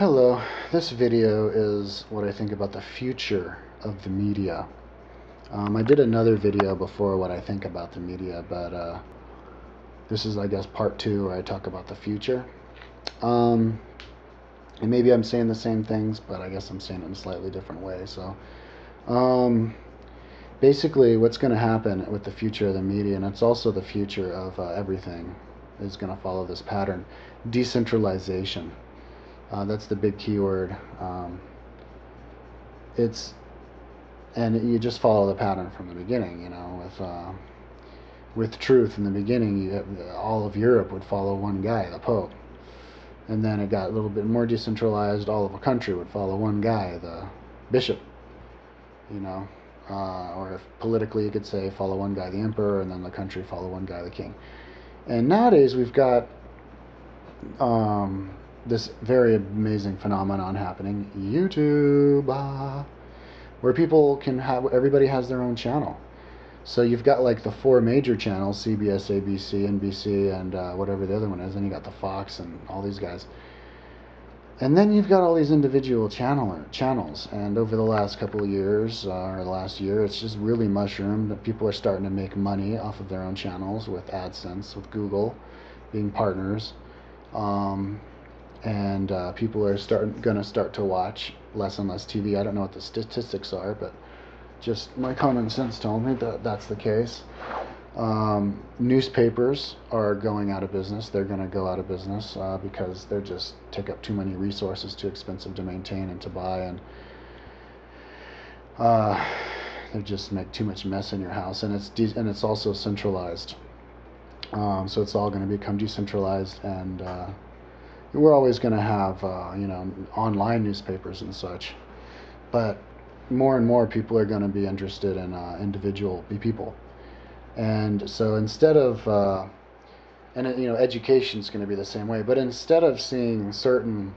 Hello, this video is what I think about the future of the media. I did another video before what I think about the media, but this is, I guess, part two where I talk about the future. And maybe I'm saying the same things, but I guess I'm saying it in a slightly different way. So, um, basically, what's going to happen with the future of the media, and it's also the future of everything, is going to follow this pattern: decentralization. That's the big keyword. It's and you just follow the pattern from the beginning. With truth in the beginning, all of Europe would follow one guy, the Pope, and then it got a little bit more decentralized. All of a country would follow one guy, the bishop. You know, or if politically you could say follow one guy, the emperor, and then the country follow one guy, the king. And nowadays we've got this very amazing phenomenon happening: YouTube, where people can everybody has their own channel. So you've got like the four major channels: CBS, ABC, NBC, and whatever the other one is. Then you got the Fox and all these guys. And then you've got all these individual channels. And over the last couple of years, or the last year, it's just really mushroomed. People are starting to make money off of their own channels with AdSense, with Google being partners. And people are going to start to watch less and less TV. I don't know what the statistics are, but just my common sense told me that that's the case. Newspapers are going out of business. They're going to go out of business because they just take up too many resources, too expensive to maintain and to buy, and they just make too much mess in your house. And it's also centralized. So it's all going to become decentralized, and we're always going to have online newspapers and such, but more and more people are going to be interested in individual people. And so instead of education is going to be the same way, but instead of seeing certain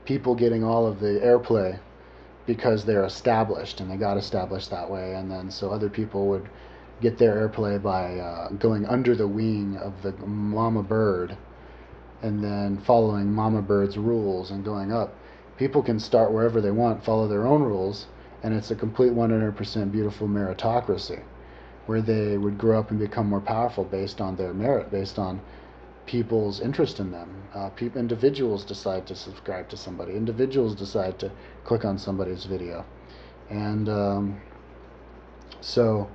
people getting all of the airplay because they're established and they got established that way, and then so other people would get their airplay by going under the wing of the mama bird and then following Mama Bird's rules and going up. People can start wherever they want, follow their own rules, and it's a complete 100% beautiful meritocracy where they would grow up and become more powerful based on their merit, based on people's interest in them. Individuals decide to subscribe to somebody. Individuals decide to click on somebody's video. And so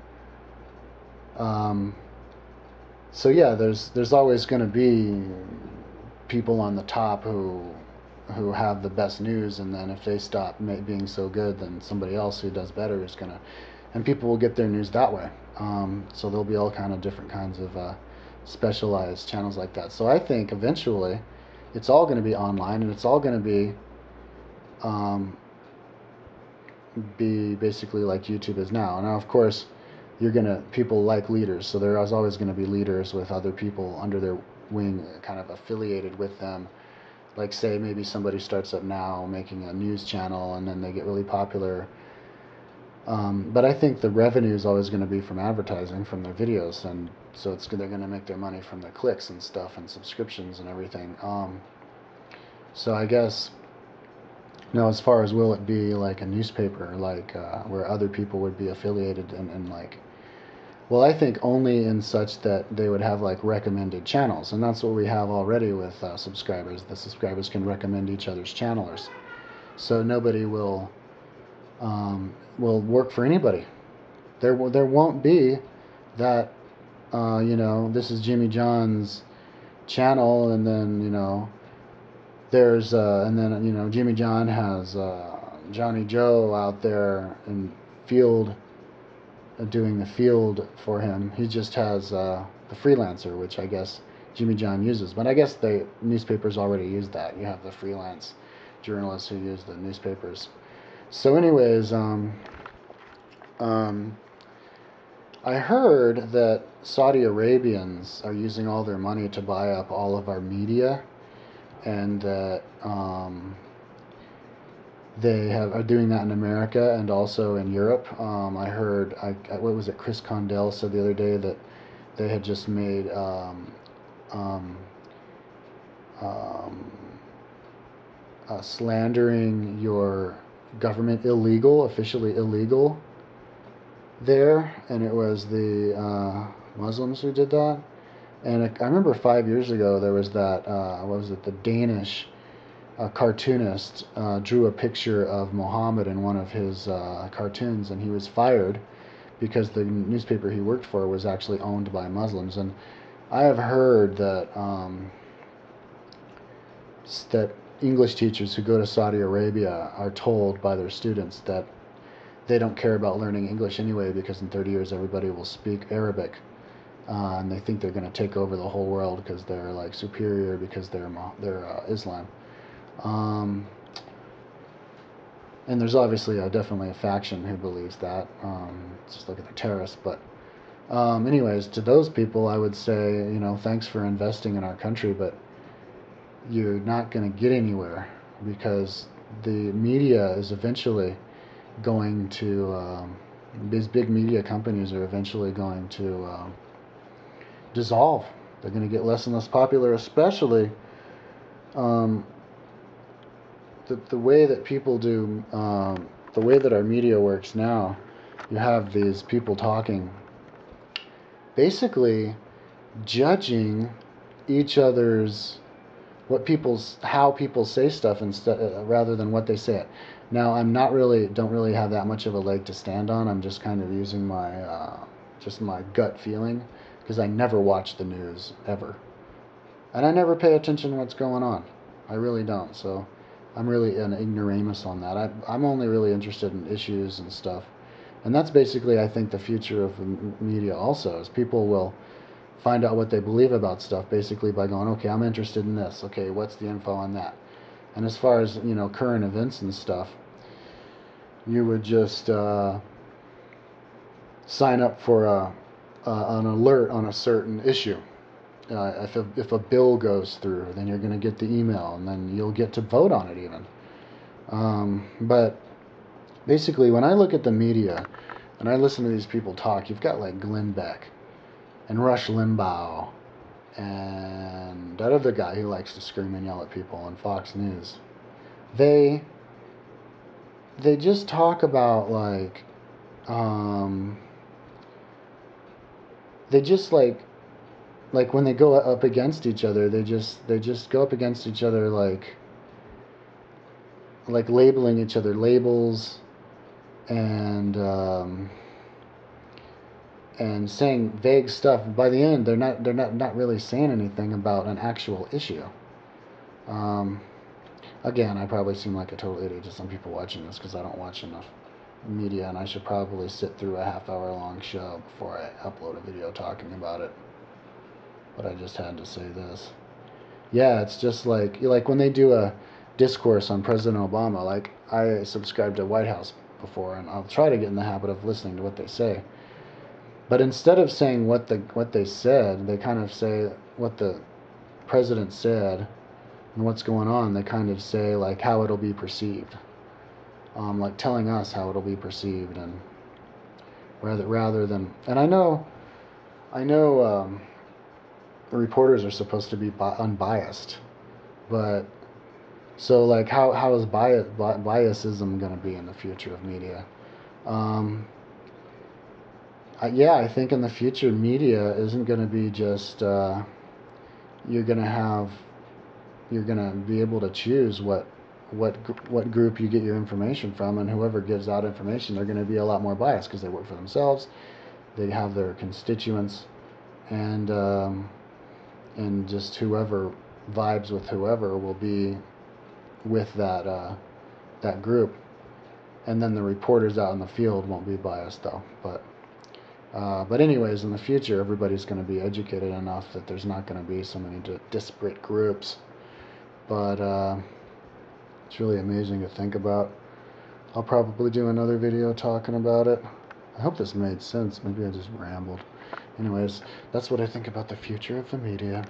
yeah, there's always going to be people on the top who have the best news, and then if they stop being so good, then somebody else who does better is gonna, and people will get their news that way. So there'll be all kind of different kinds of specialized channels like that. So I think eventually it's all going to be online, and it's all going to be basically like YouTube is now. Now, of course, people like leaders, so there's always going to be leaders with other people under their wing, kind of affiliated with them. Like, say maybe somebody starts up now making a news channel, and then they get really popular. But I think the revenue is always going to be from advertising, from their videos, and so they're going to make their money from the clicks and stuff and subscriptions and everything. So I guess, as far as will it be like a newspaper, like where other people would be affiliated and like, well, I think only in such that they would have like recommended channels, and that's what we have already with subscribers. The subscribers can recommend each other's channelers, so nobody will work for anybody. There won't be that this is Jimmy John's channel, and then there's and then Jimmy John has Johnny Joe out there in field doing the field for him. He just has the freelancer, which I guess Jimmy John uses. But I guess the newspapers already use that. You have the freelance journalists who use the newspapers. So anyways, I heard that Saudi Arabians are using all their money to buy up all of our media, and that they are doing that in America and also in Europe. I heard, what was it, Chris Condell said the other day that they had just made slandering your government officially illegal there, and it was the Muslims who did that. And I remember 5 years ago there was that what was it? The Danish cartoonist drew a picture of Muhammad in one of his cartoons, and he was fired because the newspaper he worked for was actually owned by Muslims. And I have heard that that English teachers who go to Saudi Arabia are told by their students that they don't care about learning English anyway because in 30 years everybody will speak Arabic, and they think they're going to take over the whole world because they're like superior because they're Islam. And there's obviously definitely a faction who believes that. Just look at the terrorists. But anyways, to those people, I would say, thanks for investing in our country, but you're not going to get anywhere because the media is eventually going to, these big media companies are eventually going to dissolve. They're going to get less and less popular, especially the way that people do, the way that our media works now. You have these people talking, basically judging each other's how people say stuff instead rather than what they say it. Now don't really have that much of a leg to stand on. I'm just kind of using my gut feeling because I never watch the news ever, and I never pay attention to what's going on. I really don't. So I'm really an ignoramus on that. I'm only really interested in issues and stuff, and that's basically I think the future of the media also is people will find out what they believe about stuff basically by going, okay, I'm interested in this. Okay, what's the info on that? And as far as current events and stuff, you would just sign up for an alert on a certain issue. If a bill goes through, then you're going to get the email, and then you'll get to vote on it even. But basically, when I look at the media and I listen to these people talk, you've got like Glenn Beck and Rush Limbaugh and that other guy who likes to scream and yell at people on Fox News. They just talk about like they just like when they go up against each other, they just go up against each other like labeling each other labels and saying vague stuff. By the end, they're not really saying anything about an actual issue. Again, I probably seem like a total idiot to some people watching this because I don't watch enough media, and I should probably sit through a half-hour-long show before I upload a video talking about it. But I just had to say this. Yeah, it's just like when they do a discourse on President Obama. Like I subscribe to White House before, and I'll try to get in the habit of listening to what they say. But instead of saying what they said, they kind of say what the president said and what's going on. They kind of say like how it'll be perceived, like telling us how it'll be perceived, and rather than. And I know, reporters are supposed to be unbiased, but so like how is biasism going to be in the future of media? I think in the future media isn't going to be just you're going to be able to choose what group you get your information from, and whoever gives out information, they're going to be a lot more biased because they work for themselves, they have their constituents, and just whoever vibes with whoever will be with that group, and then the reporters out in the field won't be biased though. But anyways, in the future, everybody's going to be educated enough that there's not going to be so many disparate groups. But it's really amazing to think about. I'll probably do another video talking about it. I hope this made sense. Maybe I just rambled. Anyways, that's what I think about the future of the media.